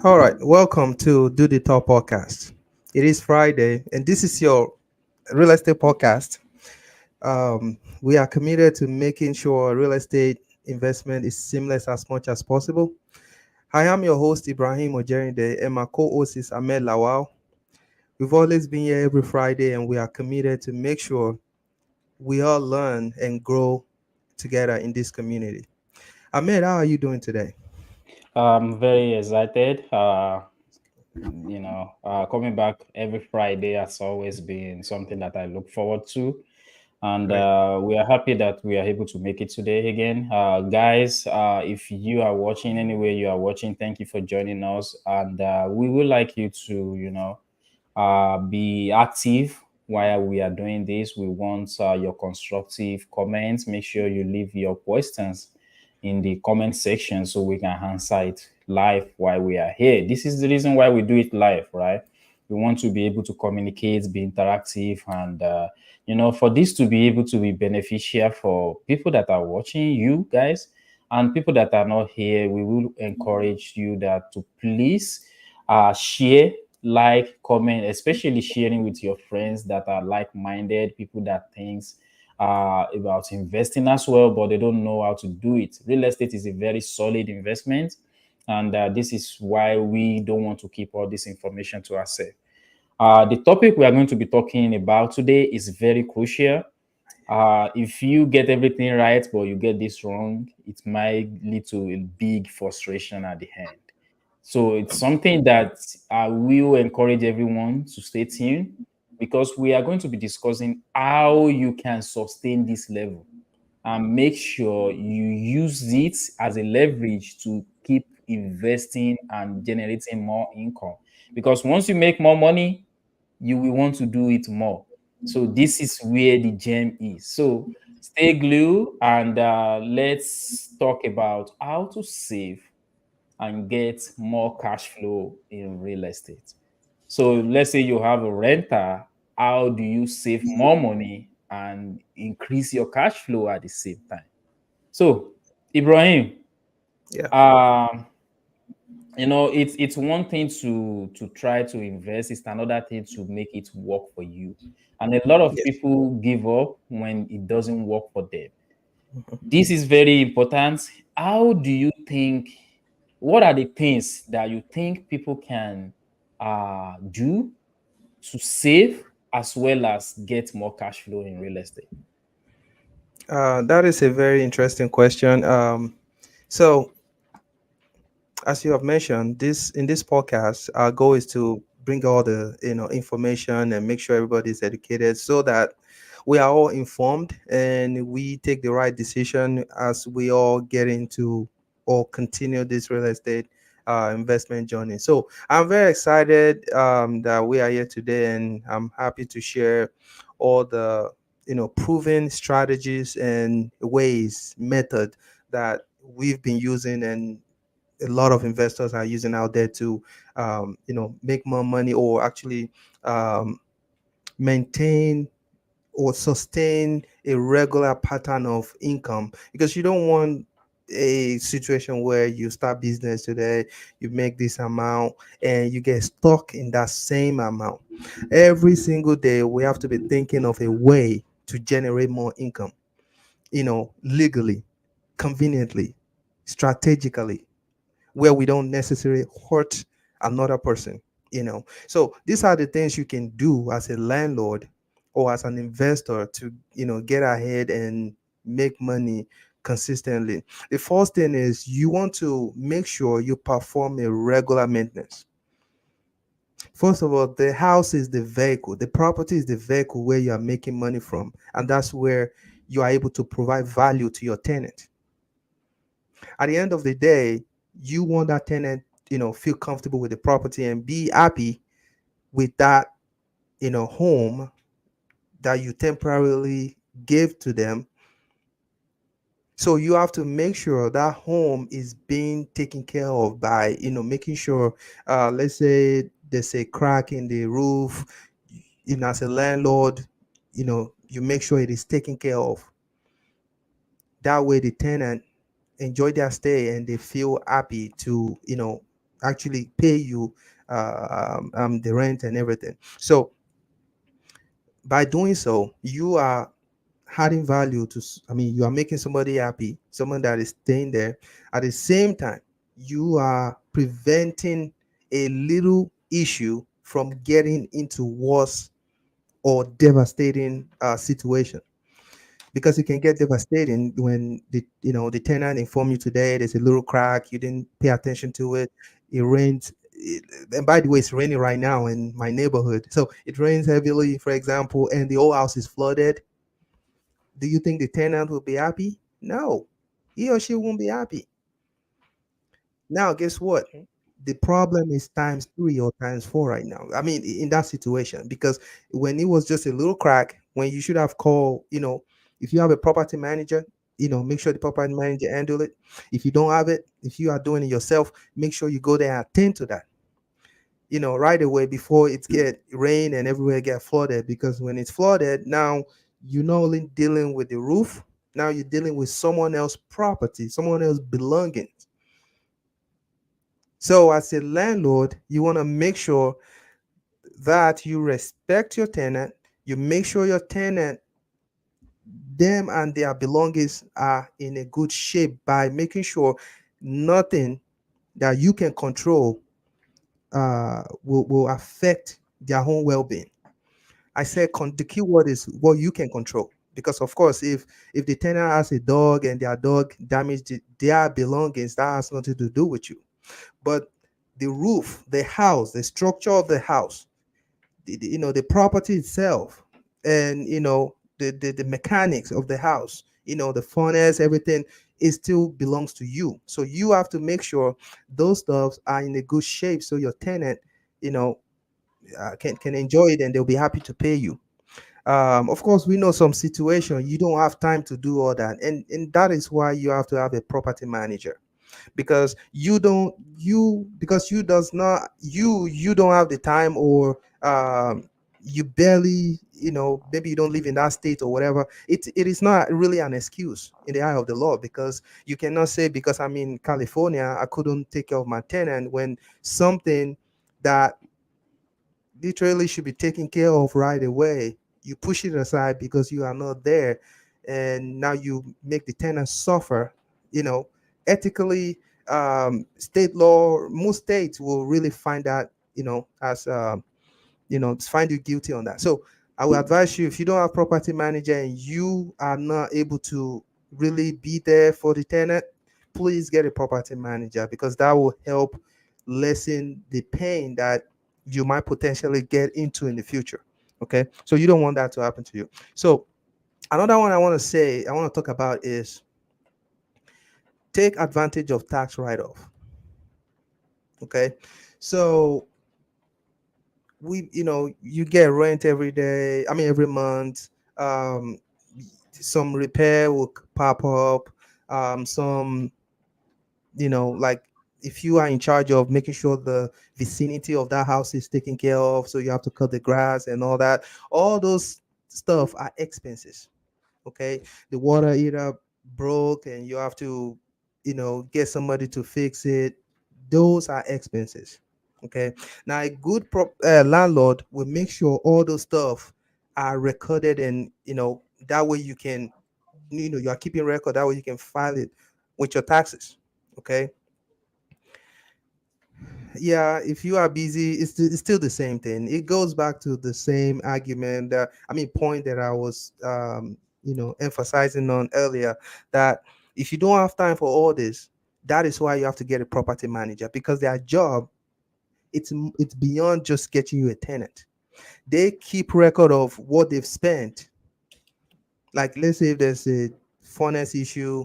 All right, welcome to Do the Talk podcast. It is Friday, and this is your real estate podcast. We are committed to making sure real estate investment is seamless as much as possible. I am your host, Ibrahim Ojerinde, and my co host is Ahmed Lawal. We've always been here every Friday, and we are committed to make sure we all learn and grow together in this community. Ahmed, how are you doing today? I'm very excited. Coming back every Friday has always been something that I look forward to. And Right. we are happy that we are able to make it today again. Guys, if you are watching anywhere you are watching, thank you for joining us. And we would like you to, be active while we are doing this. We want your constructive comments. Make sure you leave your questions in the comment section so we can answer it live while we are here. This is the reason why we do it live, right? We want to be able to communicate, be interactive, and for this to be able to be beneficial for people that are watching you guys and people that are not here. We will encourage you that to please share, like, comment, especially sharing with your friends that are like-minded, people that thinks about investing as well, but they don't know how to do it. Real estate is a very solid investment, and this is why we don't want to keep all this information to ourselves. The topic we are going to be talking about today is very crucial. If you get everything right, but you get this wrong, it might lead to a big frustration at the end. So it's something that I will encourage everyone to stay tuned because we are going to be discussing how you can sustain this level and make sure you use it as a leverage to keep investing and generating more income. Because once you make more money, you will want to do it more. So this is where the gem is. So stay glued and let's talk about how to save and get more cash flow in real estate. So let's say you have a renter, how do you save more money and increase your cash flow at the same time? So Ibrahim, Yeah. um, it's one thing to try to invest, it's another thing to make it work for you. And a lot of Yes. people give up when it doesn't work for them. This is very important. How do you think, what are the things that you think people can do to save as well as get more cash flow in real estate? That is a very interesting question. So, as you have mentioned, this in this podcast, our goal is to bring all the information and make sure everybody is educated, so that we are all informed and we take the right decision as we all get into or continue this real estate investment journey. So, I'm very excited that we are here today, and I'm happy to share all the proven strategies and ways method that we've been using and a lot of investors are using out there to make more money, or actually um, maintain or sustain a regular pattern of income, because you don't want a situation where you start business today, you make this amount and you get stuck in that same amount. Every single day we have to be thinking of a way to generate more income, legally, conveniently, strategically, where we don't necessarily hurt another person. So these are the things you can do as a landlord or as an investor to get ahead and make money consistently. The first thing is you want to make sure you perform a regular maintenance. First of all, the house is the vehicle, the property is the vehicle where you are making money from, and that's where you are able to provide value to your tenant. At the end of the day, you want that tenant, feel comfortable with the property and be happy with that, home that you temporarily gave to them. So you have to make sure that home is being taken care of by, making sure, let's say there's a crack in the roof, as a landlord, you make sure it is taken care of. That way the tenant enjoy their stay and they feel happy to actually pay you the rent and everything. So by doing so, you are adding value to, I mean, you are making somebody happy, someone that is staying there. At the same time, you are preventing a little issue from getting into worse or devastating situation, because it can get devastating when the tenant inform you today there's a little crack, you didn't pay attention to it. It rains, and by the way, it's raining right now in my neighborhood, so it rains heavily, for example, and the whole house is flooded. Do you think the tenant will be happy? No, he or she won't be happy. Now, guess what? Okay. The problem is times three or times four right now. I mean, in that situation, because when it was just a little crack, when you should have called, if you have a property manager, make sure the property manager handle it. If you don't have it, if you are doing it yourself, make sure you go there and attend to that, right away before it get rain and everywhere get flooded. Because when it's flooded, now you're not only dealing with the roof, now you're dealing with someone else property, someone else belongings. So as a landlord, you want to make sure that you respect your tenant. You make sure your tenant, them and their belongings are in a good shape by making sure nothing that you can control will affect their own well-being. I said the key word is what you can control. Because of course, if the tenant has a dog and their dog damaged their belongings, that has nothing to do with you. But the roof, the house, the structure of the house, the property itself, and the mechanics of the house, the furnace, everything, it still belongs to you. So you have to make sure those stuffs are in a good shape so your tenant, you know can enjoy it and they'll be happy to pay you. Of course, we know some situation you don't have time to do all that, and that is why you have to have a property manager. Because you does not you don't have the time, or you barely, maybe you don't live in that state or whatever. It is not really an excuse in the eye of the law, because you cannot say because I'm in California I couldn't take care of my tenant, when something that literally should be taken care of right away, you push it aside because you are not there, and now you make the tenant suffer. you know Ethically, state law, most states will really find that, as find you guilty on that. So I will advise you, if you don't have property manager and you are not able to really be there for the tenant, please get a property manager, because that will help lessen the pain that you might potentially get into in the future. Okay, so you don't want that to happen to you. So another one I want to talk about is take advantage of tax write-off. Okay, so you get rent every day, I mean every month. um some repair will pop up. Some, like, if you are in charge of making sure the vicinity of that house is taken care of, so you have to cut the grass and all that. All those stuff are expenses. Okay, the water heater broke and you have to, get somebody to fix it. Those are expenses. Okay, now a good landlord will make sure all those stuff are recorded, and that way you can, you are keeping record, that way you can file it with your taxes. Okay, yeah, if you are busy, it's still the same thing. It goes back to the same argument, I mean point that I was emphasizing on earlier, that if you don't have time for all this, that is why you have to get a property manager, because their job, it's beyond just getting you a tenant. They keep record of what they've spent. Like, let's say if there's a furnace issue,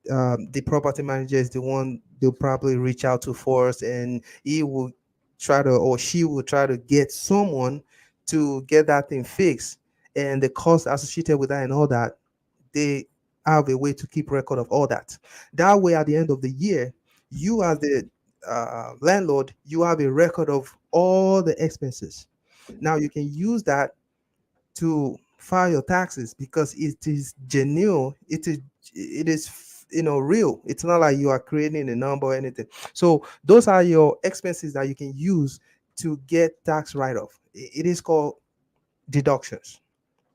the property manager is the one they'll probably reach out to first, and he will try to, or she will try to get someone to get that thing fixed, and the cost associated with that and all that. They have a way to keep record of all that. That way, at the end of the year, you as the landlord, you have a record of all the expenses. Now you can use that to file your taxes, because it is genuine. It is real. It's not like you are creating a number or anything. So those are your expenses that you can use to get tax write-off. It is called deductions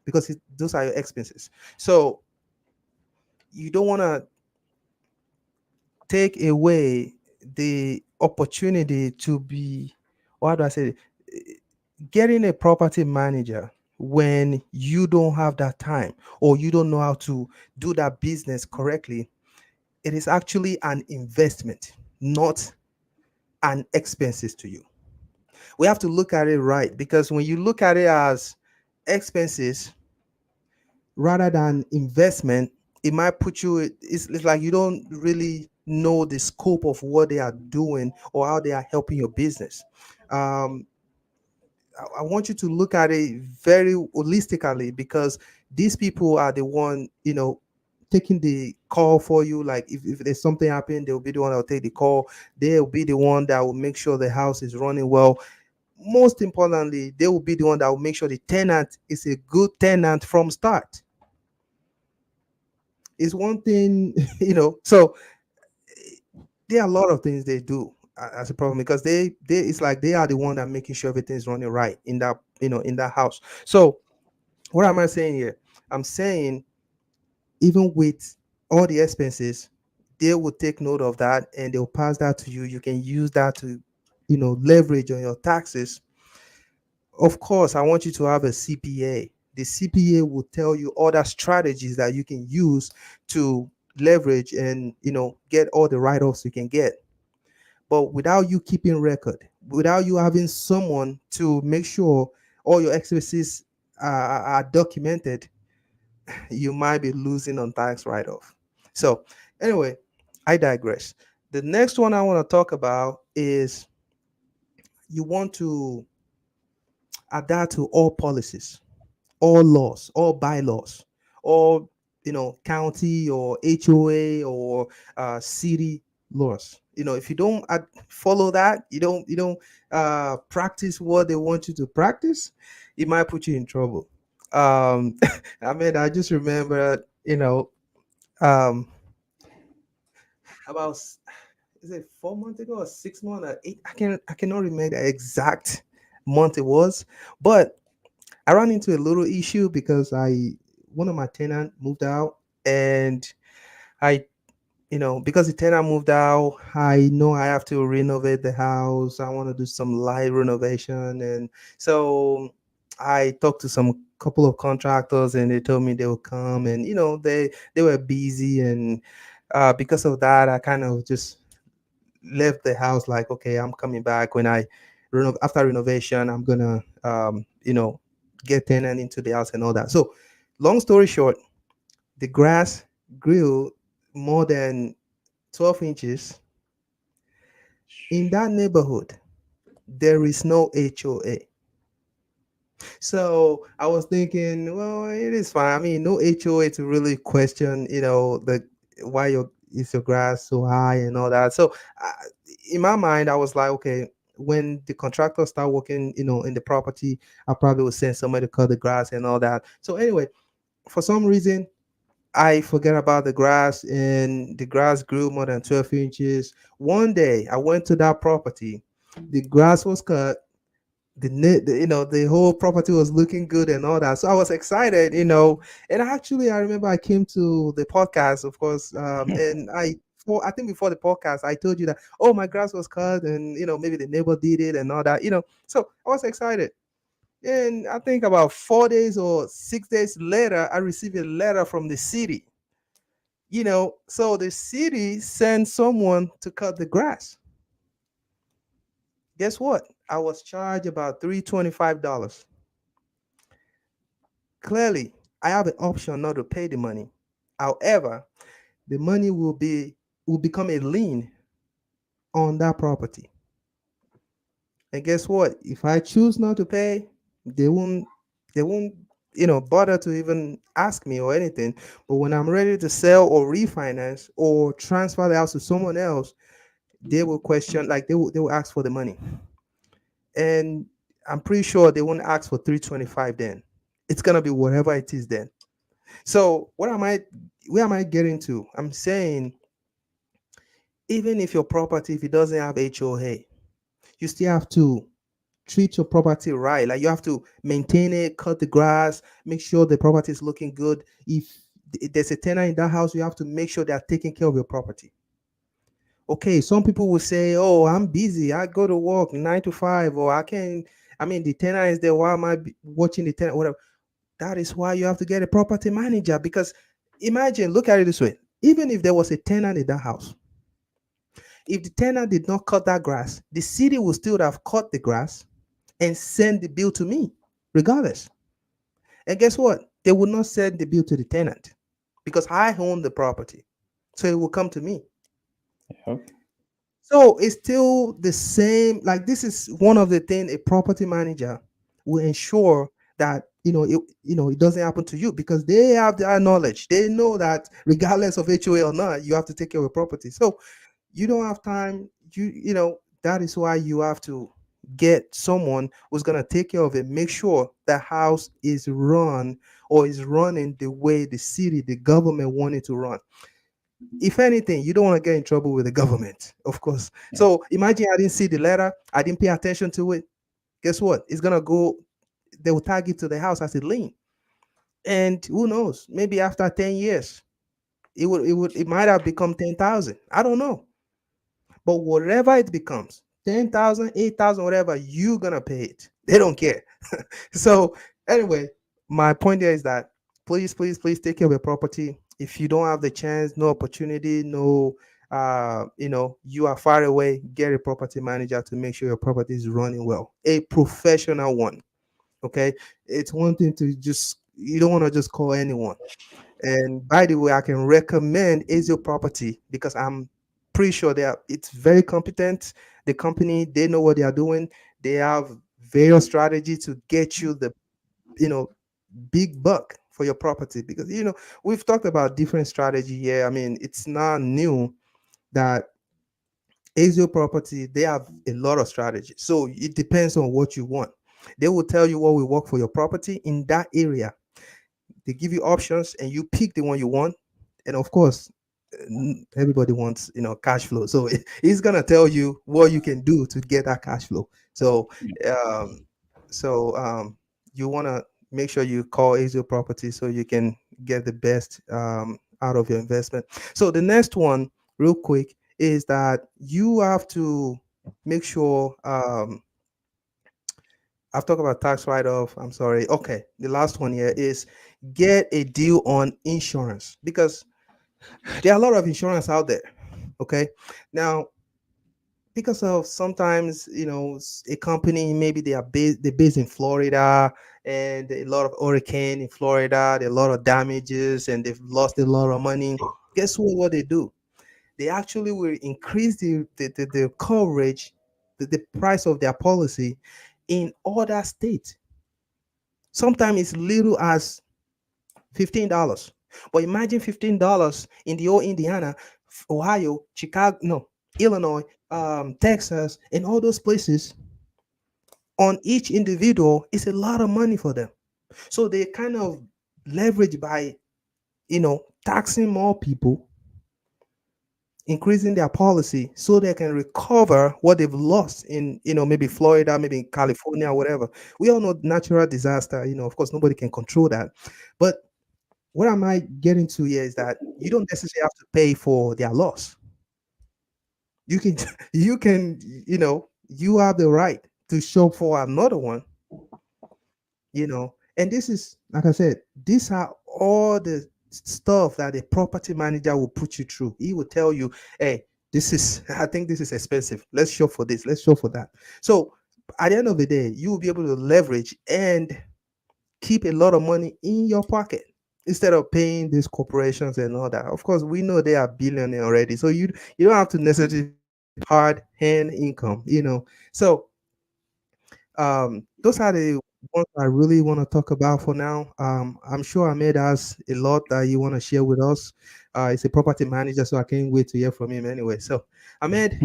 because those are your expenses. So you don't want to take away the opportunity to be, or how do I say it? Getting a property manager when you don't have that time or you don't know how to do that business correctly. It is actually an investment, not an expenses to you. We have to look at it right, because when you look at it as expenses rather than investment, it might put you, it's like you don't really know the scope of what they are doing or how they are helping your business. um, I want you to look at it very holistically, because these people are the one, taking the call for you. Like if there's something happening, they'll be the one that will take the call. They'll be the one that will make sure the house is running well. Most importantly, they will be the one that will make sure the tenant is a good tenant from start. Is one thing, so there are a lot of things they do as a problem, because they it's like they are the one that making sure everything's running right in that, in that house. So what am I saying here? I'm saying even with all the expenses, they will take note of that and they'll pass that to you. You can use that to, leverage on your taxes. Of course, I want you to have a CPA. The CPA will tell you other strategies that you can use to leverage and, get all the write-offs you can get. But without you keeping record, without you having someone to make sure all your expenses are documented, you might be losing on tax write-off. So anyway, I digress. The next one I want to talk about is you want to adapt to all policies, all laws, all bylaws, all, county or HOA or city laws. If you don't follow that, you don't practice what they want you to practice, it might put you in trouble. I mean, I just remember, um, about is it 4 months ago or 6 months or eight? I cannot remember the exact month it was, but I ran into a little issue because I one of my tenant moved out, and I because the tenant moved out, I know I have to renovate the house. I want to do some light renovation, and so I talked to some couple of contractors, and they told me they will come, and they were busy, and because of that, I kind of just left the house. Like, okay, I'm coming back when I after renovation. I'm gonna get tenant into the house and all that. So, long story short, the grass grew more than 12 inches in that neighborhood. There is no HOA. So I was thinking, well, it is fine. I mean, no HOA to really question, the why your is your grass so high and all that. So uh, in my mind, I was like, okay, when the contractor start working, in the property, I probably will send somebody to cut the grass and all that. So anyway, for some reason, I forget about the grass, and the grass grew more than 12 inches. One day, I went to that property. The grass was cut. The whole property was looking good and all that. So I was excited, And actually, I remember I came to the podcast, of course, and I think before the podcast, I told you that, oh, my grass was cut, and maybe the neighbor did it and all that. So I was excited. And I think about 4 days or 6 days later, I received a letter from the city. So the city sent someone to cut the grass. Guess what? I was charged about $325. Clearly, I have an option not to pay the money. However, the money will become a lien on that property. And guess what? If I choose not to pay, they won't bother to even ask me or anything. But when I'm ready to sell or refinance or transfer the house to someone else, they will question, like they will ask for the money. And I'm pretty sure they won't ask for 325 then. It's gonna be whatever it is then. So what am I? Where am I getting to? I'm saying even if your property, if it doesn't have HOA, you still have to treat your property right. Like you have to maintain it, cut the grass, make sure the property is looking good. If there's a tenant in that house, you have to make sure they are taking care of your property. Okay, some people will say, "Oh, I'm busy. I go to work 9 to 5, or I can." I mean, the tenant is there. Why am I watching the tenant? Whatever. That is why you have to get a property manager. Because imagine, look at it this way: even if there was a tenant in that house, if the tenant did not cut that grass, the city will still have cut the grass and send the bill to me, regardless. And guess what? They will not send the bill to the tenant because I own the property. So it will come to me. Yep. So it's still the same. Like this is one of the things a property manager will ensure that it doesn't happen to you because they have that knowledge. They know that regardless of HOA or not, you have to take care of your property. So you don't have time. That is why you have to get someone who's gonna take care of it. Make sure the house is run or is running the way the city, the government want it to run. If anything, you don't want to get in trouble with the government, of course. Yeah. So imagine I didn't see the letter, I didn't pay attention to it. Guess what? It's gonna go. They will tag it to the house as a lien, and who knows? Maybe after 10 years, it might have become 10,000. I don't know, but whatever it becomes, 10,000, 8,000, whatever, you're gonna pay it. They don't care. So anyway, my point there is that please, please, please take care of your property. If you don't have the chance, no opportunity, no, you are far away, get a property manager to make sure your property is running well, a professional one. Okay, it's one thing to just, you don't want to just call anyone. And by the way, I can recommend Azio Property because I'm pretty sure it's very competent. The company, they know what they are doing. They have various strategies to get you the you know big buck for your property, because we've talked about different strategy here. I mean, it's not new that Azio Property, they have a lot of strategies. So it depends on what you want. They will tell you what will work for your property in that area. They give you options and you pick the one you want. And of course, everybody wants cash flow. So he's gonna tell you what you can do to get that cash flow. So um, so you wanna make sure you call Azio Property so you can get the best out of your investment. So the next one, real quick, is that you have to make sure I've talked about tax write-off. I'm sorry. Okay, the last one here is get a deal on insurance, because there are a lot of insurance out there. Okay, now because of sometimes a company, maybe they're based in Florida, and a lot of hurricane in Florida, there are a lot of damages, and they've lost a lot of money. Guess what they do? They actually will increase the coverage, the price of their policy in other states. Sometimes it's little as $15. But imagine $15 in the old Indiana, Ohio, Chicago, no, Illinois, Texas, and all those places. On each individual, it's a lot of money for them. So they kind of leverage by taxing more people, increasing their policy so they can recover what they've lost in maybe Florida, maybe in California, whatever. We all know natural disaster. Of course, nobody can control that, but what am I getting to here is that you don't necessarily have to pay for their loss. You can, you have the right to shop for another one, and this is, like I said, these are all the stuff that a property manager will put you through. He will tell you, hey, I think this is expensive. Let's shop for this. Let's shop for that. So at the end of the day, you will be able to leverage and keep a lot of money in your pocket instead of paying these corporations and all that. Of course, we know they are billionaire already, so you don't have to necessarily pay hard hand income. So those are the ones I really want to talk about for now. I'm sure Ahmed has a lot that you want to share with us. He's a property manager, so I can't wait to hear from him anyway. So Ahmed,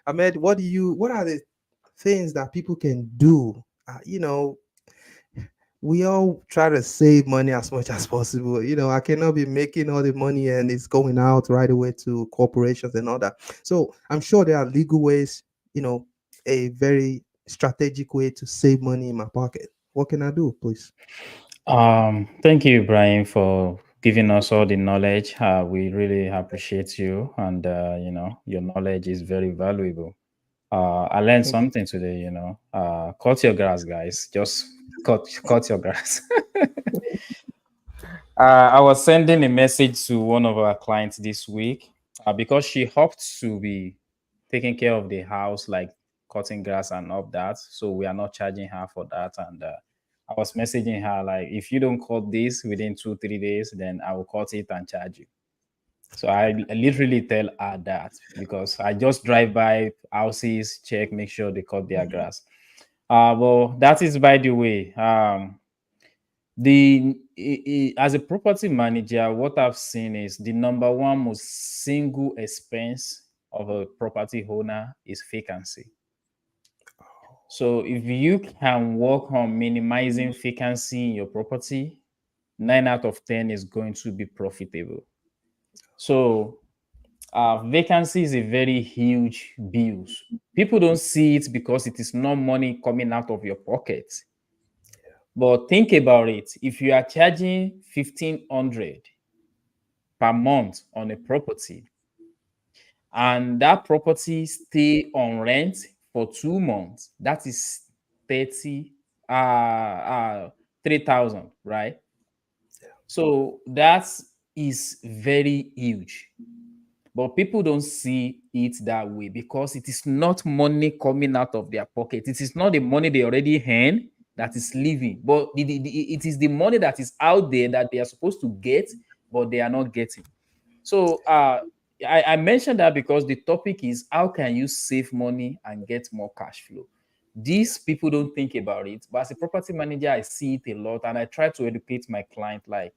Ahmed, what are the things that people can do? we all try to save money as much as possible. I cannot be making all the money and it's going out right away to corporations and all that. So I'm sure there are legal ways, a very strategic way to save money in my pocket. What can I do, please? Thank you, Ibrahim, for giving us all the knowledge. We really appreciate you, and your knowledge is very valuable. I learned Thank you. something today. Cut your grass, guys. Just cut your grass. I was sending a message to one of our clients this week because she hoped to be taking care of the house, like cutting grass and all that. So we are not charging her for that. And I was messaging her like, if you don't cut this within 2 3 days, then I will cut it and charge you. So I literally tell her that because I just drive by houses, check, make sure they cut their grass. Well, that is by the way. As a property manager, what I've seen is the number one most single expense of a property owner is vacancy. So if you can work on minimizing vacancy in your property, 9 out of 10 is going to be profitable. So vacancy is a very huge bill. People don't see it because it is not money coming out of your pocket. But think about it. If you are charging 1,500 per month on a property and that property stay on rent for 2 months, that is 30 3,000, right? So that is very huge, but people don't see it that way because it is not money coming out of their pocket. It is not the money they already earn that is leaving, but it is the money that is out there that they are supposed to get, but they are not getting. So I mentioned that because the topic is how can you save money and get more cash flow. These people don't think about it, but as a property manager, I see it a lot, and I try to educate my client like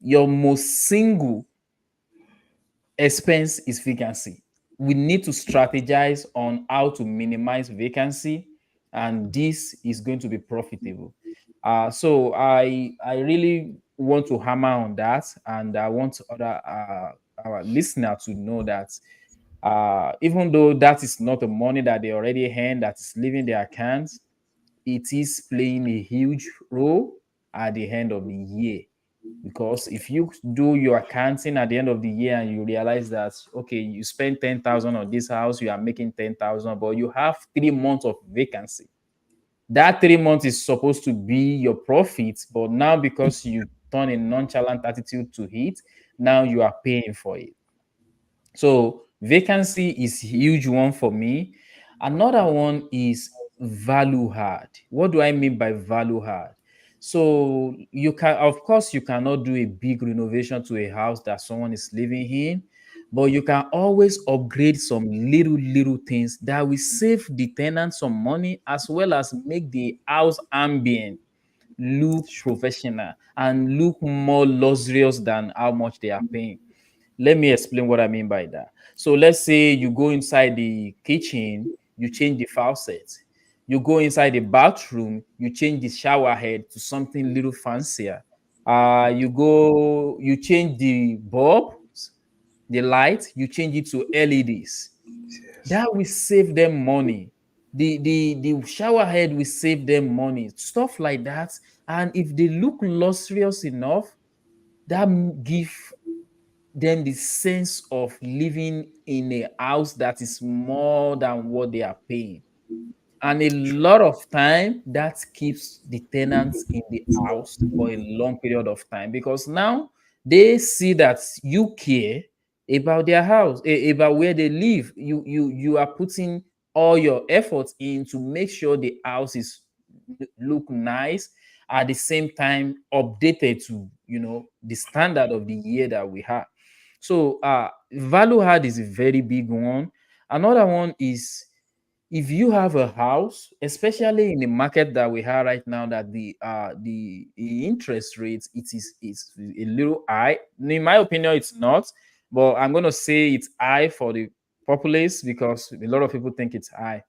your most single expense is vacancy. We need to strategize on how to minimize vacancy, and this is going to be profitable. So I really want to hammer on that, and I want other our listener to know that even though that is not the money that they already earn that is leaving their accounts, it is playing a huge role at the end of the year. Because if you do your accounting at the end of the year and you realize that okay, you spend 10,000 on this house, you are making 10,000, but you have 3 months of vacancy. That 3 months is supposed to be your profit, but now because you turn a nonchalant attitude to it, now you are paying for it. So vacancy is huge one for me. Another one is value hard. What do I mean by value hard? So you can, of course, you cannot do a big renovation to a house that someone is living in, but you can always upgrade some little things that will save the tenant some money as well as make the house ambient look Sure. professional and look more luxurious than how much they are paying. Let me explain what I mean by that. So let's say you go inside the kitchen, you change the faucet. You go inside the bathroom, you change the shower head to something little fancier. You change the bulbs, the light, you change it to LEDs. Yes. That will save them money. The shower head will save them money. Stuff like that. And if they look luxurious enough, that give them the sense of living in a house that is more than what they are paying. And a lot of time that keeps the tenants in the house for a long period of time because now they see that you care about their house, about where they live. You are putting all your efforts in to make sure the house is look nice, at the same time updated to the standard of the year that we have. So value add is a very big one. Another one is if you have a house, especially in the market that we have right now, that the interest rates it is a little high. In my opinion, it's not, but I'm gonna say it's high for the populace because a lot of people think it's high.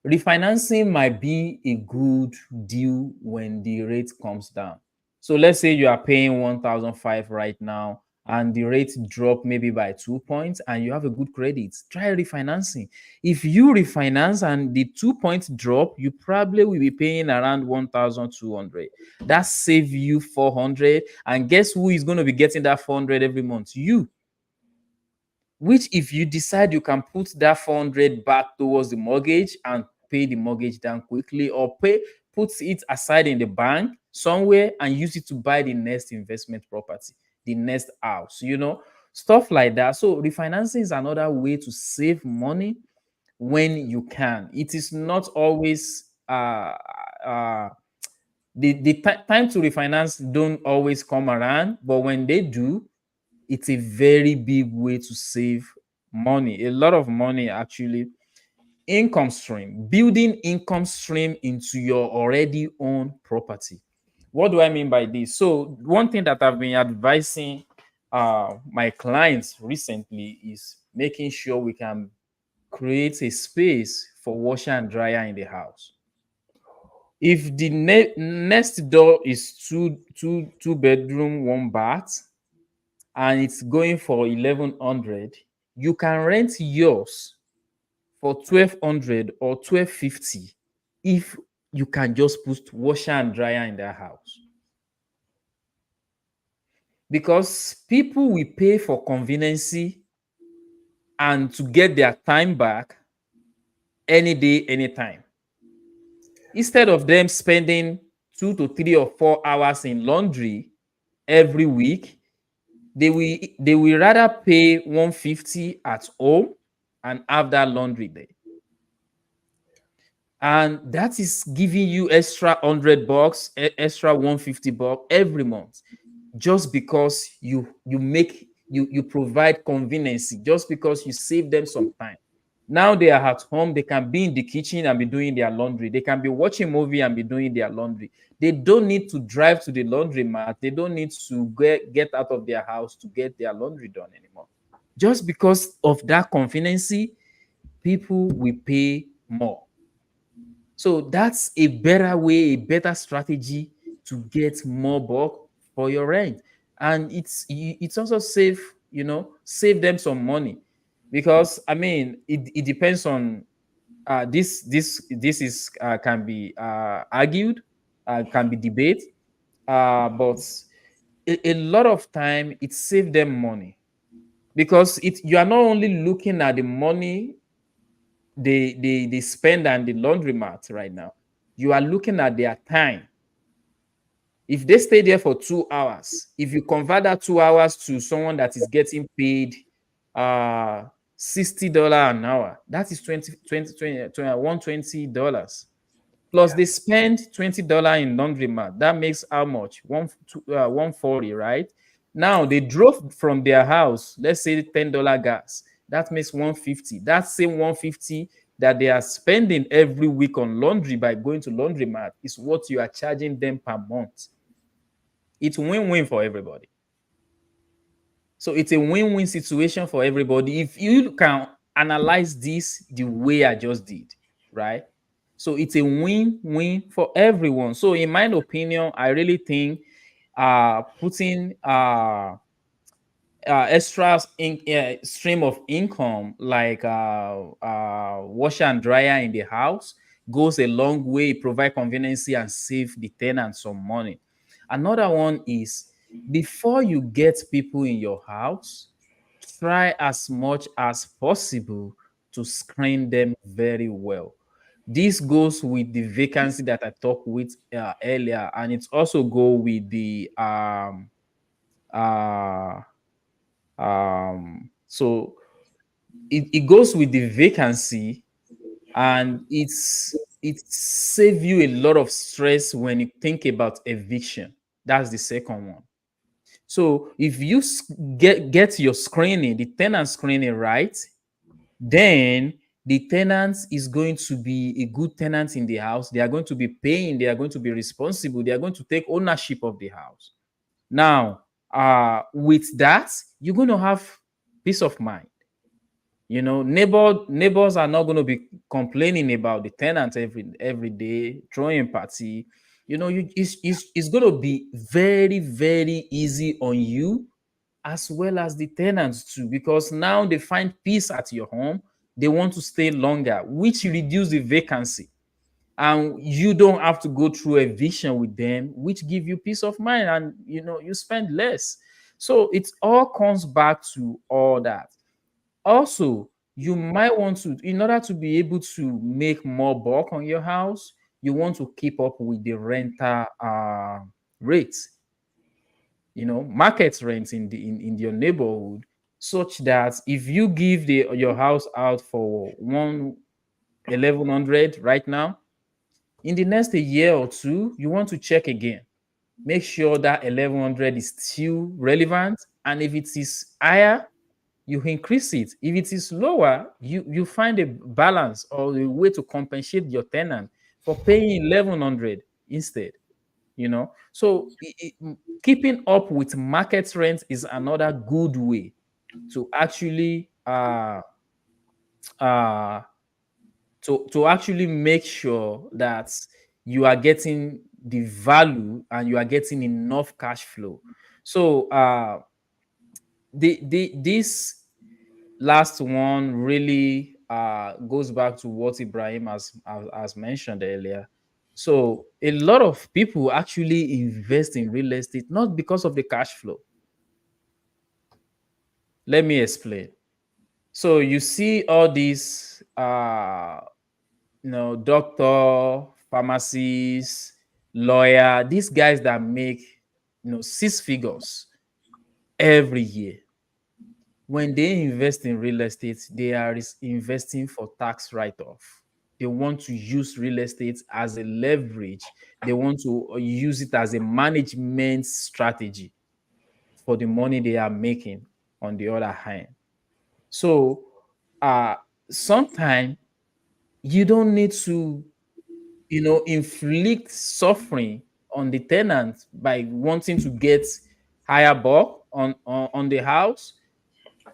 Refinancing might be a good deal when the rate comes down. So let's say you are paying 1,005 right now and the rate drop maybe by 2 points and you have a good credit. Try refinancing. If you refinance and the 2 points drop, you probably will be paying around 1,200. That save you 400. And guess who is going to be getting that 400 every month? You. Which if you decide you can put that 400 back towards the mortgage and pay the mortgage down quickly, or put it aside in the bank somewhere and use it to buy the next investment property, the next house, stuff like that. So refinancing is another way to save money when you can. It is not always uh the time to refinance don't always come around, but when they do, it's a very big way to save money, a lot of money actually. Income stream, building income stream into your already own property. What do I mean by this? So one thing that I've been advising my clients recently is making sure we can create a space for washer and dryer in the house. If the next door is two bedroom, one bath, and it's going for 1,100, you can rent yours for 1,200 or 1,250 if you can just put washer and dryer in their house. Because people will pay for conveniency and to get their time back any day, anytime. Instead of them spending 2 to 3 or 4 hours in laundry every week, they will rather pay 150 at home and have that laundry there. And that is giving you extra $100, extra $150 every month, just because you provide convenience, just because you save them some time. Now they are at home, they can be in the kitchen and be doing their laundry. They can be watching movie and be doing their laundry. They don't need to drive to the laundromat. They don't need to get out of their house to get their laundry done anymore. Just because of that convenience, people will pay more. So that's a better way, a better strategy to get more bulk for your rent. And it's also save them some money. Because I mean, it depends on this is can be argued, can be debate, but a lot of time it saves them money, because you are not only looking at the money they spend on the laundromat right now. You are looking at their time. If they stay there for 2 hours, if you convert that 2 hours to someone that is getting paid uh $60 an hour, that is 120 dollars. Plus Yeah. they spend $20 in laundromat. That makes how much? 140, right? Now they drove from their house, let's say $10 gas. That makes 150. That same 150 that they are spending every week on laundry by going to laundromat is what you are charging them per month. It's win-win for everybody. So it's a win-win situation for everybody if you can analyze this the way I just did, right? So it's a win-win for everyone. So in my opinion, I really think putting extra stream of income like washer and dryer in the house goes a long way, provide convenience and save the tenant some money. Another one is, before you get people in your house, try as much as possible to screen them very well. This goes with the vacancy that I talked with earlier, and it also go with the uh so it goes with the vacancy, and it save you a lot of stress when you think about eviction. That's the second one. So if you get your screening, the tenant screening right, then the tenant is going to be a good tenant in the house. They are going to be paying, they are going to be responsible, they are going to take ownership of the house. Now with that, you're going to have peace of mind. You know, neighbors are not going to be complaining about the tenant every day, throwing party. You know, it's going to be very, very easy on you as well as the tenants too, because now they find peace at your home. They want to stay longer, which reduce the vacancy, and you don't have to go through eviction with them, which give you peace of mind, and you know you spend less. So it all comes back to all that. Also, you might want to, in order to be able to make more bulk on your house, you want to keep up with the rental rates, you know, market rents in your neighborhood, such that if you give your house out for 1,100 right now, in the next a year or two, you want to check again. Make sure that 1,100 is still relevant. And if it is higher, you increase it. If it is lower, you find a balance or a way to compensate your tenant for paying 1,100 instead. You know, so keeping up with market rent is another good way to actually uh to actually make sure that you are getting the value and you are getting enough cash flow. So this last one really goes back to what Ibrahim has mentioned earlier. So a lot of people actually invest in real estate not because of the cash flow. Let me explain. So you see all these doctor, pharmacists, lawyer, these guys that make six figures every year. When they invest in real estate, they are investing for tax write-off. They want to use real estate as a leverage. They want to use it as a management strategy for the money they are making on the other hand. So uh sometimes you don't need to inflict suffering on the tenant by wanting to get higher bulk on the house.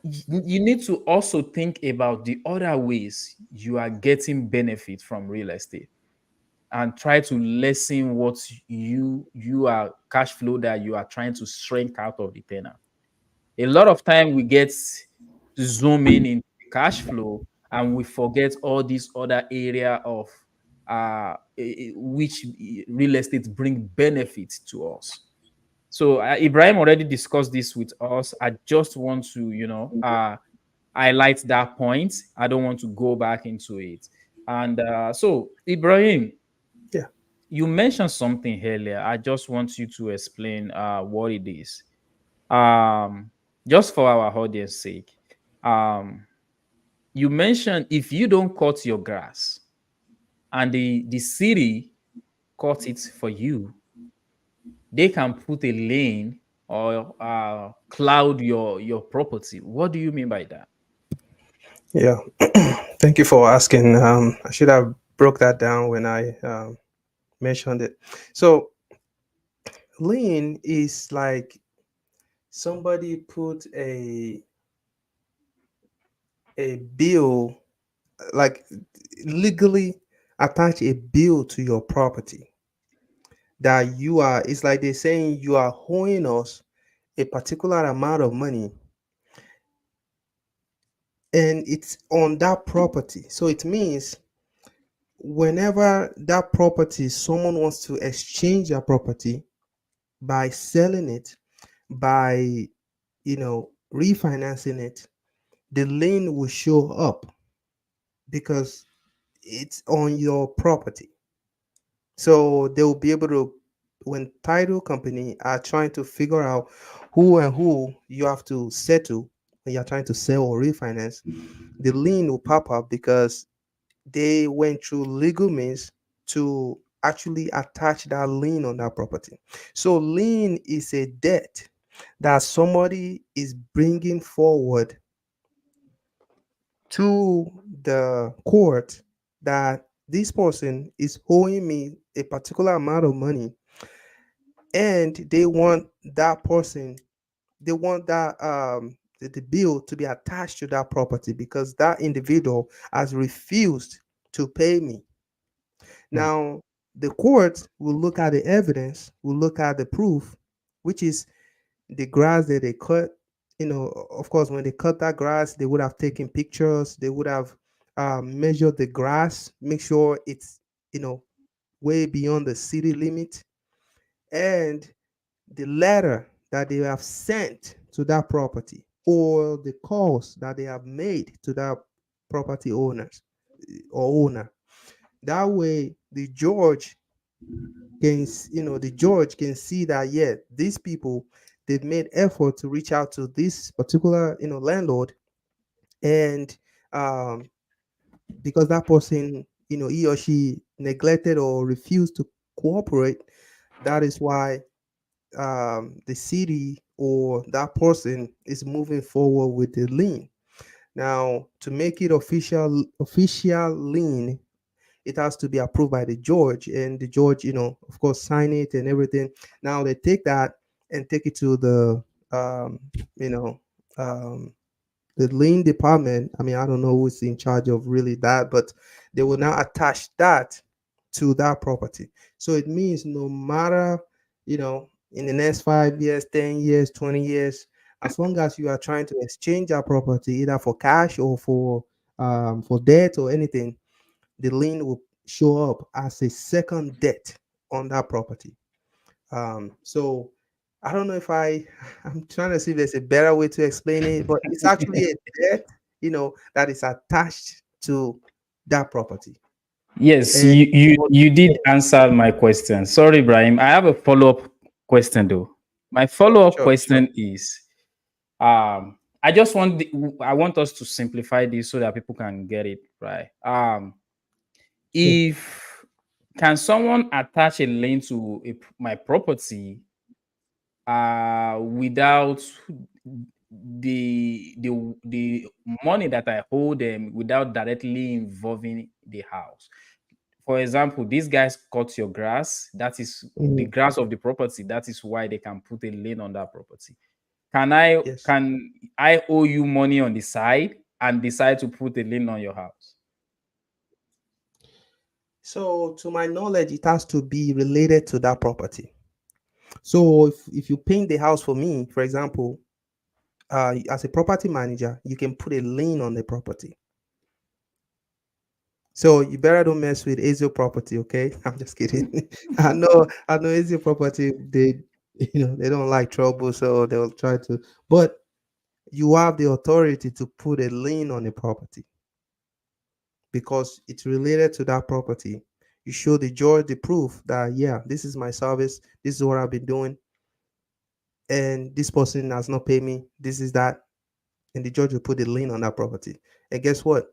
You need to also think about the other ways you are getting benefit from real estate and try to lessen what you are cash flow that you are trying to shrink out of the tenant. A lot of time we get zoom in into the cash flow and we forget all these other area of which real estate bring benefit to us. So Ibrahim already discussed this with us. I just want to highlight that point. I don't want to go back into it. And so Ibrahim, Yeah. you mentioned something earlier. I just want you to explain what it is. um just for our audience sake. um you mentioned if you don't cut your grass and the city cut it for you, they can put a lane or cloud your property. What do you mean by that? Yeah. Thank you for asking. I should have broke that down when I mentioned it. So lien is like somebody put a bill, like legally attach a bill to your property that you are. It's like they're saying you are owing us a particular amount of money, and it's on that property. So it means whenever that property, someone wants to exchange that property by selling it, by refinancing it, the lien will show up because it's on your property. So they will be able to, when title company are trying to figure out who and who you have to settle when you're trying to sell or refinance, the lien will pop up because they went through legal means to actually attach that lien on that property. So lien is a debt that somebody is bringing forward to the court, that this person is owing me a particular amount of money, and they want that person, they want that the bill to be attached to that property because that individual has refused to pay me. Hmm. Now, the court will look at the evidence, will look at the proof, which is the grass that they cut. Of course, when they cut that grass, they would have taken pictures, they would have measured the grass, make sure it's, you know, way beyond the city limit, and the letter that they have sent to that property or the calls that they have made to that property owners or owner. That way, the judge can see that, yeah, these people, they've made effort to reach out to this particular, landlord, and um, because that person, he or she neglected or refused to cooperate, that is why the city or that person is moving forward with the lien. Now, to make it official lien, it has to be approved by the judge, and the judge, of course, sign it and everything. Now they take that and take it to um, you know, um, the lien department. I mean, I don't know who's in charge of really that, but they will now attach that to that property. So it means no matter, in the next 5 years, 10 years, 20 years, as long as you are trying to exchange that property either for cash or for debt or anything, the lien will show up as a second debt on that property. So I don't know if I'm trying to see if there's a better way to explain it, but it's actually a debt, that is attached to that property. Yes, And you did answer my question. Sorry, Ibrahim. I have a follow-up question though. My follow-up sure, sure. question is I just want I want us to simplify this so that people can get it right. Yeah. If can someone attach a lien to my property without the money that I hold them without directly involving the house? For example, these guys cut your grass. That is the Mhm. grass of the property. That is why they can put a lien on that property. Yes. Can I owe you money on the side and decide to put a lien on your house? So, to my knowledge, it has to be related to that property. So, if you paint the house for me, for example, as a property manager, you can put a lien on the property. So you better don't mess with Azio property, okay? I'm just kidding. I know Azio property, they don't like trouble, so they'll try to, but you have the authority to put a lien on the property because it's related to that property. You show the judge the proof that, yeah, this is my service, this is what I've been doing, and this person has not paid me. This is that, and the judge will put a lien on that property. And guess what?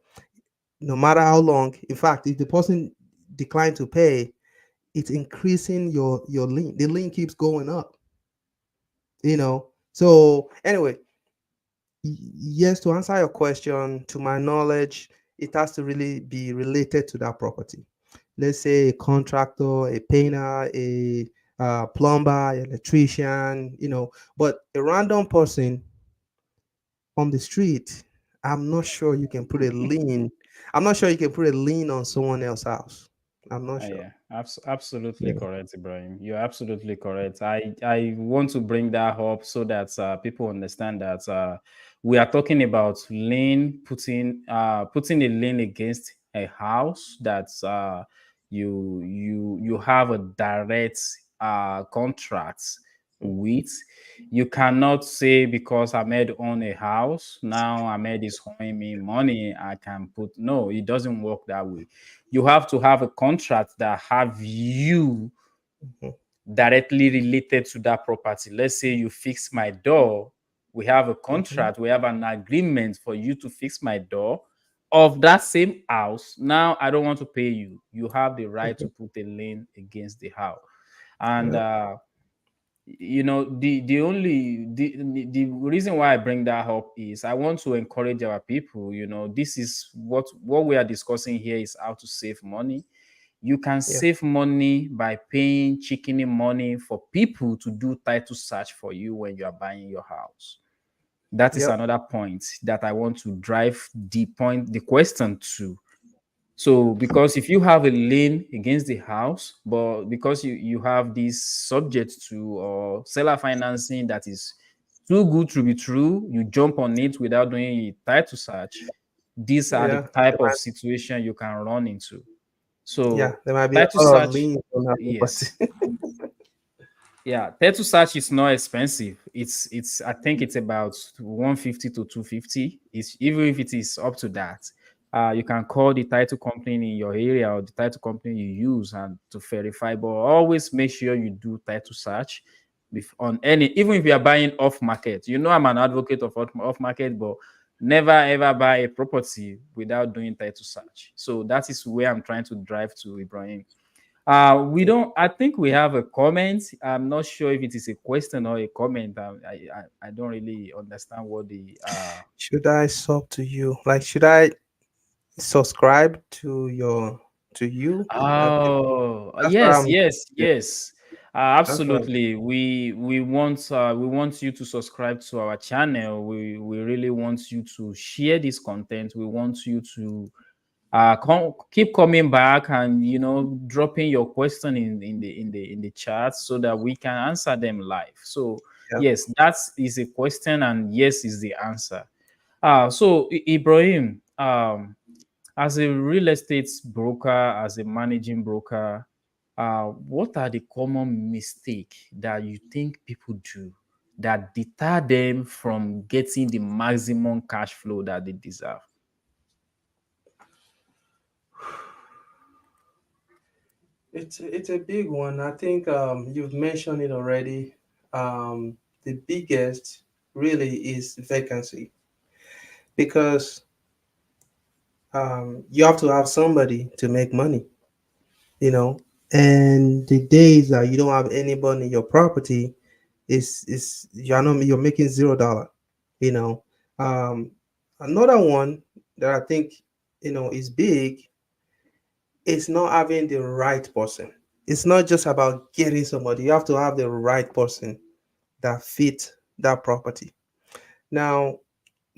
No matter how long, in fact, if the person declined to pay, it's increasing your link. The link keeps going up, so anyway, yes, to answer your question, to my knowledge, it has to really be related to that property. Let's say a contractor, a painter, a plumber, electrician, but a random person on the street, i'm not sure you can put a lien I'm not sure you can put a lien on someone else's house. I'm not sure. Yeah, absolutely Yeah. correct, Ibrahim. You're absolutely correct. I want to bring that up so that people understand that we are talking about lien, putting a lien against a house that's you have a direct contract with. You cannot say because Ahmed own a house, now Ahmed is owing me money, I can put. No, it doesn't work that way. You have to have a contract that have you Mhm. directly related to that property. Let's say you fix my door. We have a Mhm. contract, we have an agreement for you to fix my door of that same house. Now I don't want to pay you. You have the right to Mhm. put a lien against the house. And Yep. the reason why I bring that up is I want to encourage our people. This is what we are discussing here is how to save money. You can Yeah. save money by paying chicken money for people to do title search for you when you are buying your house. That is Yep. another point that I want to drive the question to. So, because if you have a lien against the house, but because you have this subject to or seller financing that is too good to be true, you jump on it without doing a title search. These are the Yeah. type of situation you can run into. Yeah. So, There might be title a lot of search, liens on that property. yes, yeah, title search is not expensive. It's I think it's about 150 to 250. It's even if it is up to that. You can call the title company in your area or the title company you use and to verify. But always make sure you do title search on any, even if you are buying off market. You know I'm an advocate of off market, but never ever buy a property without doing title search. So that is where I'm trying to drive to, Ibrahim. We don't. I think we have a comment. I'm not sure if it is a question or a comment. I don't really understand what the. Should I sub to you? Like, should I subscribe to you? I think Oh, that's what yes, I'm. yes, Yeah, yes. that's what. Absolutely. We want you to subscribe to our channel. We really want you to share this content. We want you to keep coming back and dropping your question in the chat so that we can answer them live. So Yeah. yes, that is a question and yes is the answer. So Ibrahim, as a real estate broker, as a managing broker, what are the common mistake that you think people do that deter them from getting the maximum cash flow that they deserve? It's a big one. I think you've mentioned it already. The biggest really is vacancy, because you have to have somebody to make money, you know. And the days that you don't have anybody in your property is you're making $0, you know. Um, Another one that I think is big is not having the right person. It's not just about getting somebody. You have to have the right person that fit that property. Now,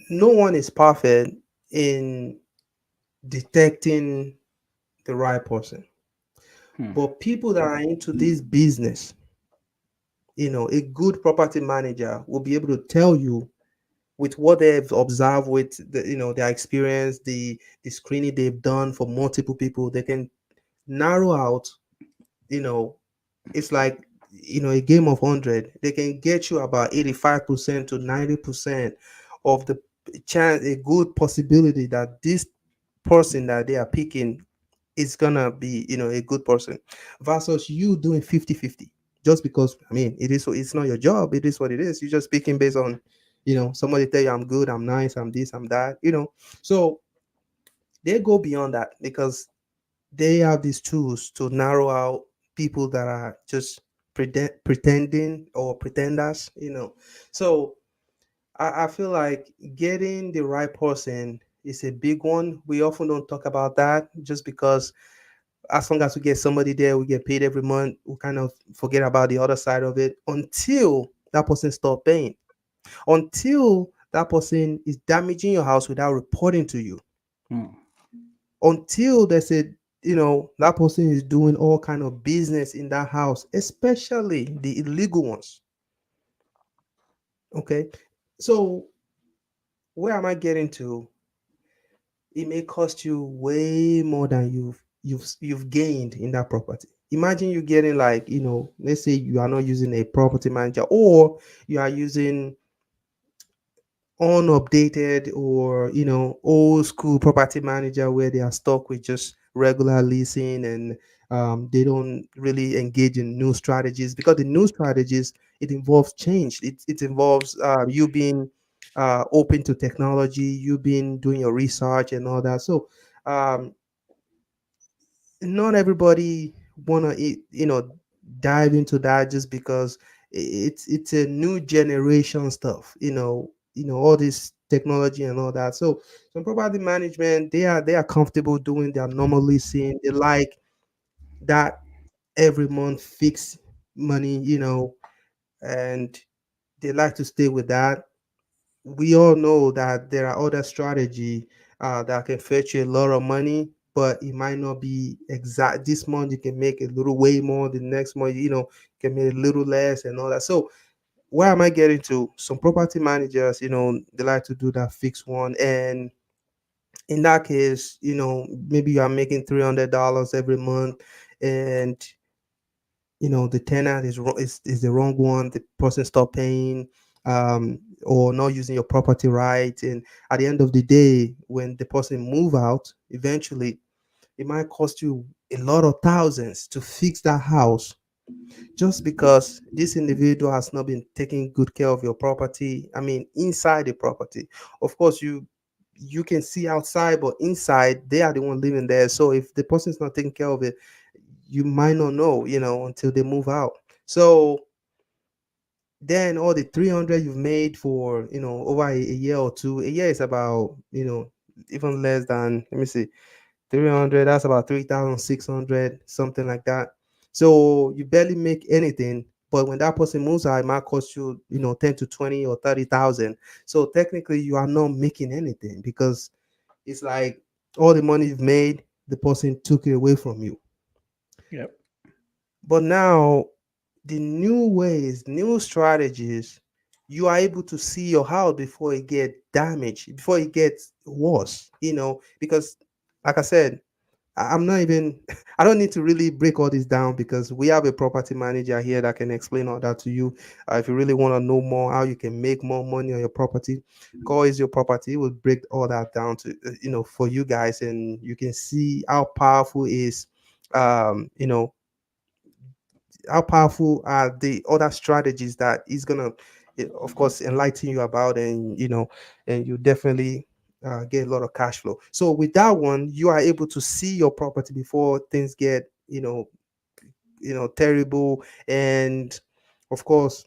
no one is perfect in detecting the right person, Hmm. but people that are into this business, a good property manager will be able to tell you with what they've observed, with their experience, the screening they've done for multiple people. They can narrow out, you know it's like a game of 100. They can get you about 85% to 90% of the chance, a good possibility that this person that they are picking is gonna be a good person, versus you doing 50-50. Just because, I mean, it is, so it's not your job, it is what it is. You're just speaking based on somebody tell you I'm good, I'm nice, I'm this, I'm that. So they go beyond that, because they have these tools to narrow out people that are just pretending or pretenders. So I feel like getting the right person is a big one. We often don't talk about that, just because as long as we get somebody there, we get paid every month, we kind of forget about the other side of it until that person stop paying, until that person is damaging your house without reporting to you, Hmm. until they said that person is doing all kind of business in that house, especially the illegal ones. Okay, so where am I getting to? It may cost you way more than you've gained in that property. Imagine you getting, like, let's say you are not using a property manager, or you are using unupdated, or old school property manager, where they are stuck with just regular leasing, and they don't really engage in new strategies, because the new strategies, it involves change. It involves you being open to technology, you being doing your research and all that. So um, not everybody wanna dive into that, just because it's a new generation stuff, all this technology and all that. So some property management, they are comfortable doing their normal leasing. They like that every month fixed money, and they like to stay with that. we all know that there are other strategy that can fetch you a lot of money, but it might not be exact. This month you can make a little way more. The next month, can make a little less and all that. So where am I getting to? Some property managers, they like to do that fixed one, and in that case, maybe you are making $300 every month, and the tenant is the wrong one. The person stop paying, or not using your property right, and at the end of the day, when the person move out, eventually it might cost you a lot of thousands to fix that house, just because this individual has not been taking good care of your property. I mean, inside the property, of course, you can see outside, but inside they are the one living there. So if the person is not taking care of it, you might not know, until they move out. So then all the 300 you've made for, over a year or two. A year is about, even less than, let me see, 300, that's about 3,600, something like that. So you barely make anything, but when that person moves out, it might cost you, 10 to 20 or 30,000. So technically you are not making anything, because it's like all the money you've made, the person took it away from you. Yep. But now, the new ways, new strategies, you are able to see your house before it get damaged, before it gets worse, because like I said, I'm not even, I don't need to really break all this down, because we have a property manager here that can explain all that to you. If you really want to know more how you can make more money on your property, call is your property. It will break all that down to, for you guys, and you can see how powerful are the other strategies that he's gonna, of course, enlighten you about, and and you definitely get a lot of cash flow. So with that one, you are able to see your property before things get, terrible, and of course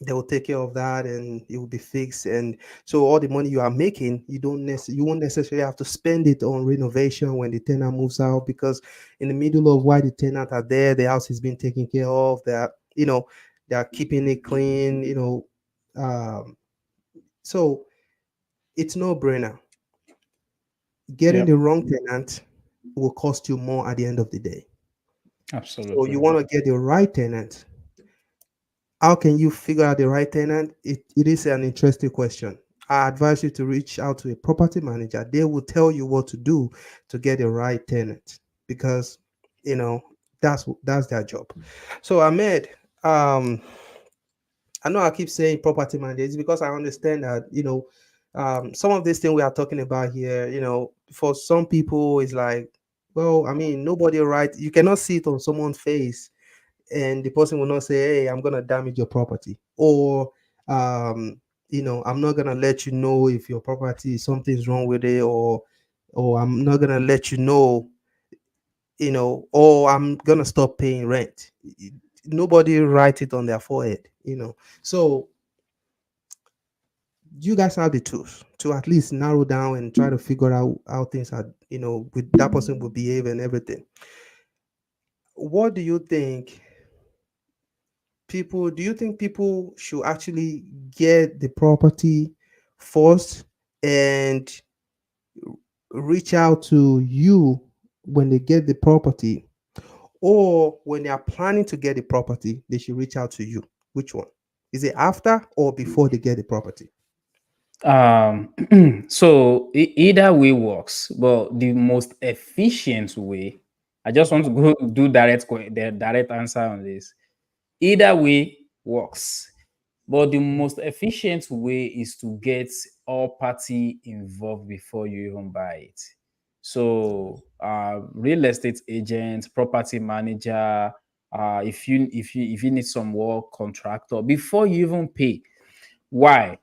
they will take care of that, and it will be fixed. And so all the money you are making, you won't necessarily have to spend it on renovation when the tenant moves out, because in the middle of while the tenant are there, the house is being taken care of. They are keeping it clean. So it's no brainer. Getting Yep. the wrong tenant will cost you more at the end of the day. So Absolutely. you want to get the right tenant. How can you figure out the right tenant? It is an interesting question. I advise you to reach out to a property manager. They will tell you what to do to get the right tenant, because you know that's their job. So Ahmed, um, I know I keep saying property manager. It's because I understand that some of these things we are talking about here. For some people, it's like, well, I mean, nobody right. You cannot see it on someone's face, and the person will not say, hey, I'm gonna damage your property, or I'm not gonna let you know if your property something's wrong with it, or I'm not gonna let you know, or I'm gonna stop paying rent. Nobody write it on their forehead. So you guys have the tools to at least narrow down and try to figure out how things are, with that person will behave and everything. What do you think people should actually get the property first, and reach out to you when they get the property, or when they are planning to get the property they should reach out to you? Which one is it, after or before they get the property? So either way works, but the most efficient way, I just want to go do the direct answer on this. Either way works, but the most efficient way is to get all party involved before you even buy it. So, real estate agent, property manager, if you need some work, contractor, before you even pay. Why?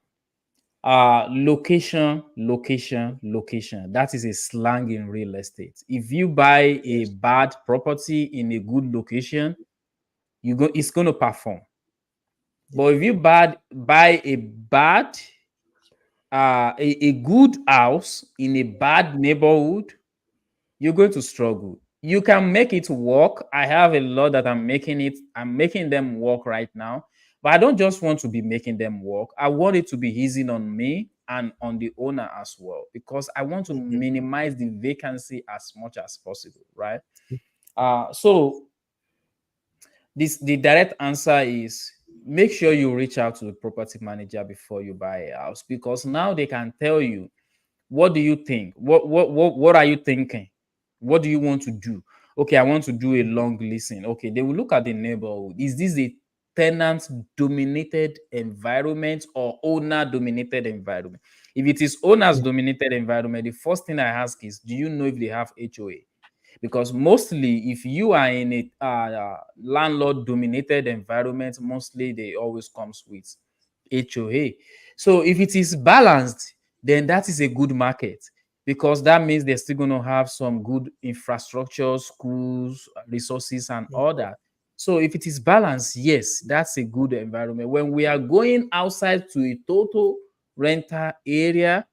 Location, location, location. That is a slang in real estate. If you buy a Yes. bad property in a good location, it's going to perform. Yeah. But if you buy a good house in a bad neighborhood, you're going to struggle. You can make it work. I have a lot that I'm making them work right now, But I don't just want to be making them work. I want it to be easy on me and on the owner as well, because I want to Mhm. minimize the vacancy as much as possible, right? So this the direct answer is, make sure you reach out to the property manager before you buy a house, because now they can tell you, what do you think? What are you thinking? What do you want to do? Okay, I want to do a long leasing. Okay, they will look at the neighborhood. Is this a tenant dominated environment or owner dominated environment? If it is owners Yeah. dominated environment, the first thing I ask is, do you know if they have HOA? Because mostly, if you are in a landlord dominated environment, mostly they always comes with HOA. So if it is balanced, then that is a good market, because that means they're still going to have some good infrastructure, schools, resources, and all that. So if it is balanced, yes, that's a good environment. When we are going outside to a total rental area,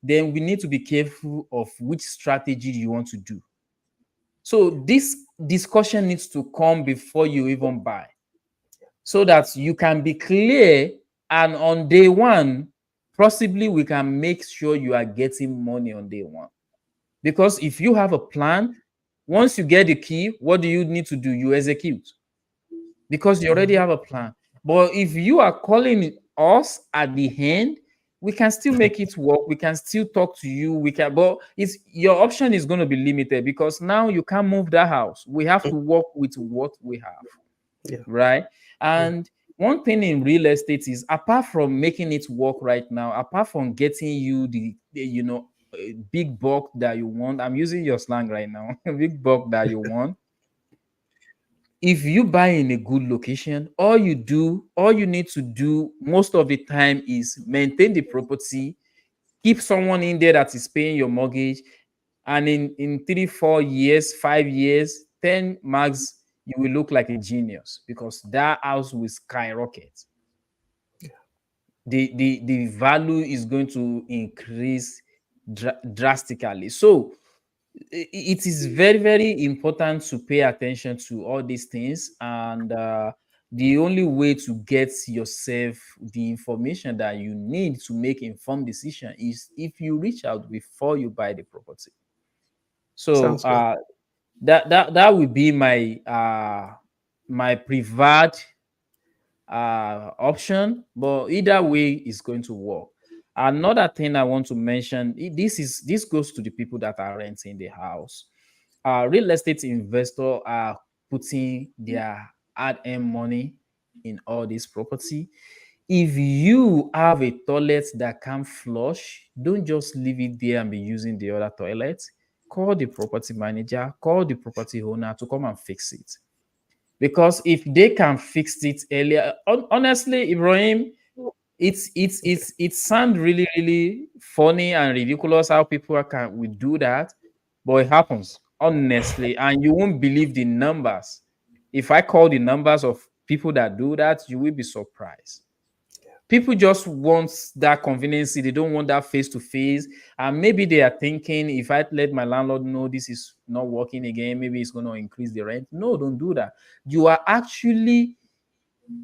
then we need to be careful of which strategy you want to do. So this discussion needs to come before you even buy, so that you can be clear, and on day one, possibly we can make sure you are getting money on day one. Because if you have a plan, once you get the key, what do you need to do? You execute, because you already Mhm. have a plan. But if you are calling us at the end, we can still make it work. We can still talk to you. We can, but it's your option is going to be limited, because now you can't move that house. We have to work with what we have, Yeah. right? Yeah. And one thing in real estate is, apart from making it work right now, apart from getting you the big buck that you want, I'm using your slang right now, big buck that you want. If you buy in a good location, all you need to do most of the time is maintain the property, keep someone in there that is paying your mortgage, and in 3 4 years, 5 years, 10 max, you will look like a genius, because that house will skyrocket. The value is going to increase drastically. So it is very, very important to pay attention to all these things. And the only way to get yourself the information that you need to make informed decision is if you reach out before you buy the property. So Sounds good. that will be my preferred option, but either way is going to work. Another thing I want to mention, this goes to the people that are renting the house. Real estate investors are putting their hard-earned money in all this property. If you have a toilet that can flush, don't just leave it there and be using the other toilet. Call the property manager, call the property owner to come and fix it. Because if they can fix it earlier, honestly, Ibrahim, it sounds really, really funny and ridiculous how people can we do that, but it happens honestly, and you won't believe the numbers. If I call the numbers of people that do that, you will be surprised. People just want that convenience, they don't want that face to face, and maybe they are thinking, if I let my landlord know this is not working again, maybe it's going to increase the rent. No, don't do that. You are actually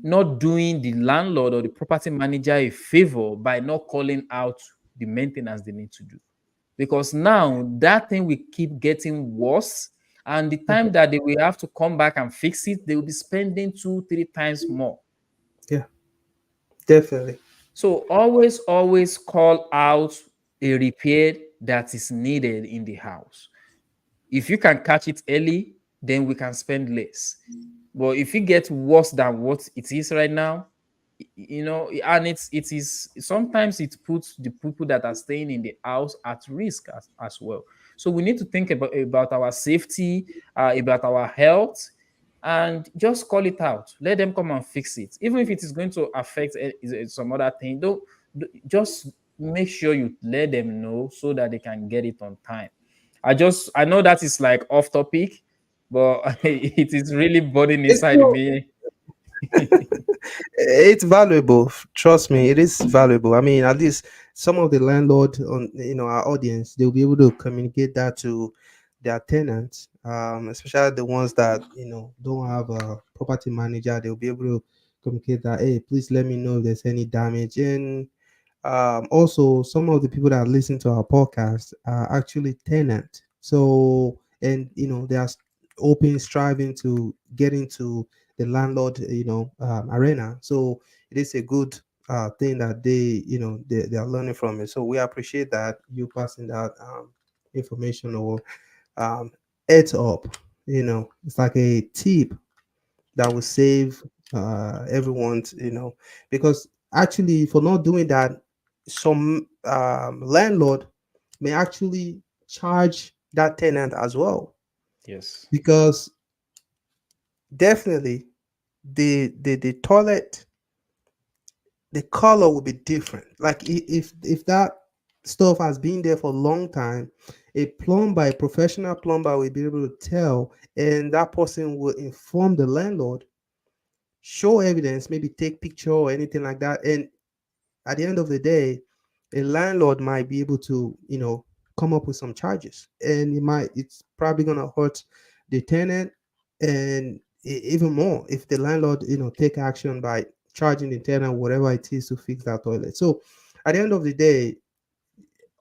not doing the landlord or the property manager a favor by not calling out the maintenance they need to do, because now that thing will keep getting worse, and the time Mhm. that they will have to come back and fix it, they will be spending 2 3 times more. Yeah. Definitely. So always call out a repair that is needed in the house. If you can catch it early, then we can spend less. But if it gets worse than what it is right now, and it is sometimes it puts the people that are staying in the house at risk as well. So we need to think about our safety, about our health, and just call it out. Let them come and fix it, even if it is going to affect some other thing. Don't just make sure you let them know so that they can get it on time. I know that is like off topic, but it is really burning It's inside so me. it's valuable. Trust me, it is valuable. I mean, at least some of the landlord on our audience, they'll be able to communicate that to their tenants, especially the ones that don't have a property manager. They'll be able to communicate that, hey, please let me know if there's any damage. And also, some of the people that listen to our podcast are actually tenant. So, and they are open, striving to get into the landlord, arena. So it is a good thing that they are learning from it. So we appreciate that you passing that information or um, heads up. It's like a tip that will save everyone's, because actually, for not doing that, some landlord may actually charge that tenant as well, Yes. because definitely the toilet, the color will be different. Like if that stuff has been there for a long time, a professional plumber will be able to tell, and that person will inform the landlord, show evidence, maybe take picture or anything like that. And at the end of the day, a landlord might be able to, come up with some charges, and it's probably gonna hurt the tenant, and even more if the landlord, take action by charging the tenant whatever it is to fix that toilet. So at the end of the day,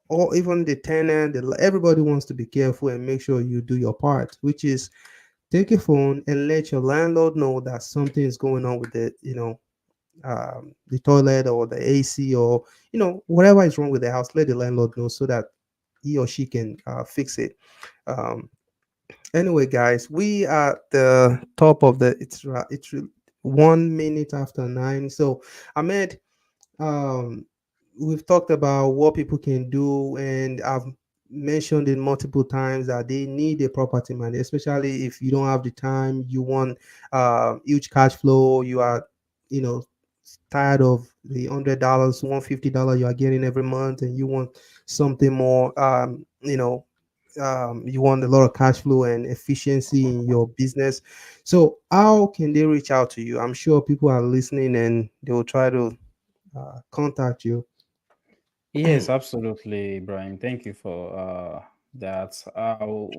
or even the tenant, everybody wants to be careful and make sure you do your part, which is take a phone and let your landlord know that something is going on with the toilet or the AC, or whatever is wrong with the house. Let the landlord know so that he or she can fix it. Um, anyway, guys, we are at the top of the. It's 1 minute after 9. So, Ahmed, um, we've talked about what people can do, and I've mentioned it multiple times that they need a property manager, especially if you don't have the time, you want huge cash flow, you are, you know tired of the $100, $150 you are getting every month, and you want something more. You want a lot of cash flow and efficiency in your business. So how can they reach out to you? I'm sure people are listening and they will try to contact you. Yes, absolutely, Brian. Thank you for that.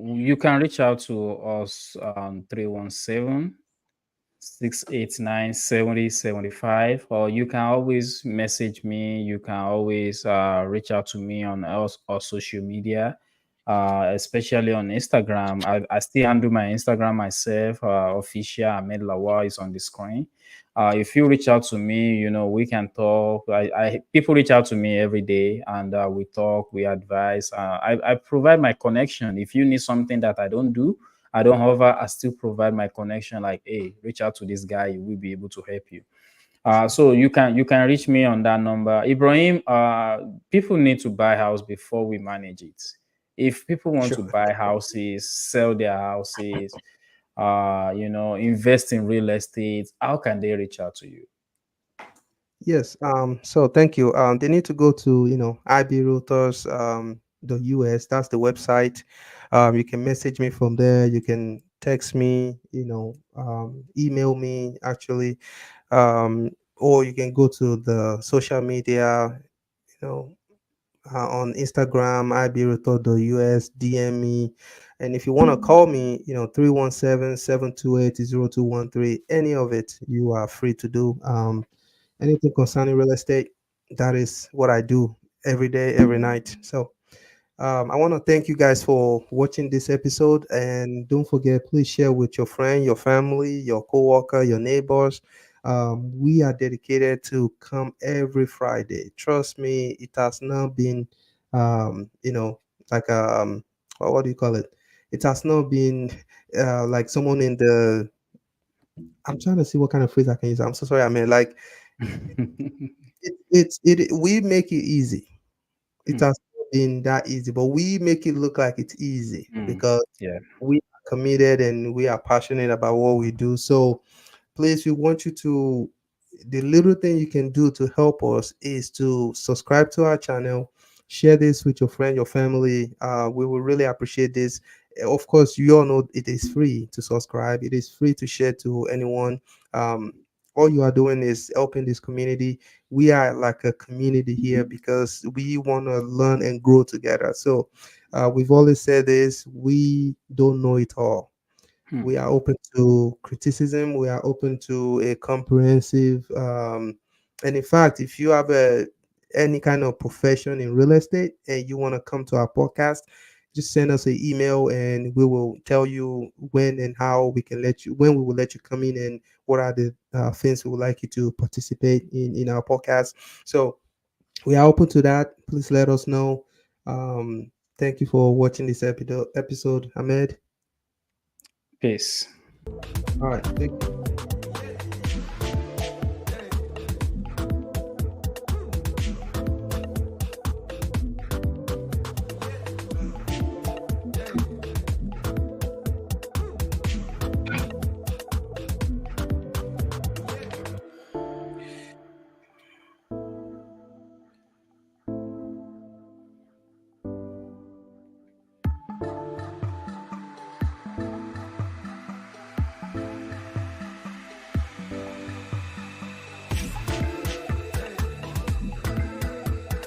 You can reach out to us on 317 689 7075, or you can always message me. You can always reach out to me on our social media, especially on Instagram. I still handle my Instagram myself. Official Ahmed Lawal is on the screen. If you reach out to me, we can talk. People reach out to me every day, and we talk, we advise. I provide my connection. If you need something that I don't do, I don't, however, I still provide my connection. Like, hey, reach out to this guy; he will be able to help you. Sure. So you can reach me on that number, Ibrahim. People need to buy house before we manage it. If people want to Sure. buy houses, sell their houses, invest in real estate, how can they reach out to you? Yes. So thank you. They need to go to, IB Realtors, the US. That's the website. You can message me from there. You can text me, email me actually, or you can go to the social media, you know, on Instagram, ibrealtor.us, DM me. And if you want to call me, 317-728-0213, any of it, you are free to do. Anything concerning real estate, that is what I do every day, every night. So I want to thank you guys for watching this episode, and don't forget, please share with your friend, your family, your coworker, your neighbors. We are dedicated to come every Friday. Trust me, it has not been, like what do you call it? It has not been like someone in the. I'm trying to see what kind of phrase I can use. I'm so sorry. I mean, like we make it easy. It Hmm. has not been that easy, but we make it look like it's easy Hmm. because Yeah. we are committed and we are passionate about what we do. So please, we want you to, the little thing you can do to help us is to subscribe to our channel, share this with your friend, your family. We will really appreciate this. Of course, you all know it is free to subscribe, it is free to share to anyone. um, all you are doing is helping this community. We are like a community here because we want to learn and grow together. So we've always said this: we don't know it all, We are open to criticism. We are open to a comprehensive, and in fact, if you have any kind of profession in real estate and you want to come to our podcast, just send us an email and we will tell you when and how we can let you, when we will let you come in, and what are the things we would like you to participate in our podcast. So we are open to that. Please let us know. Thank you for watching this episode, Ahmed. Peace. All right. Thank you.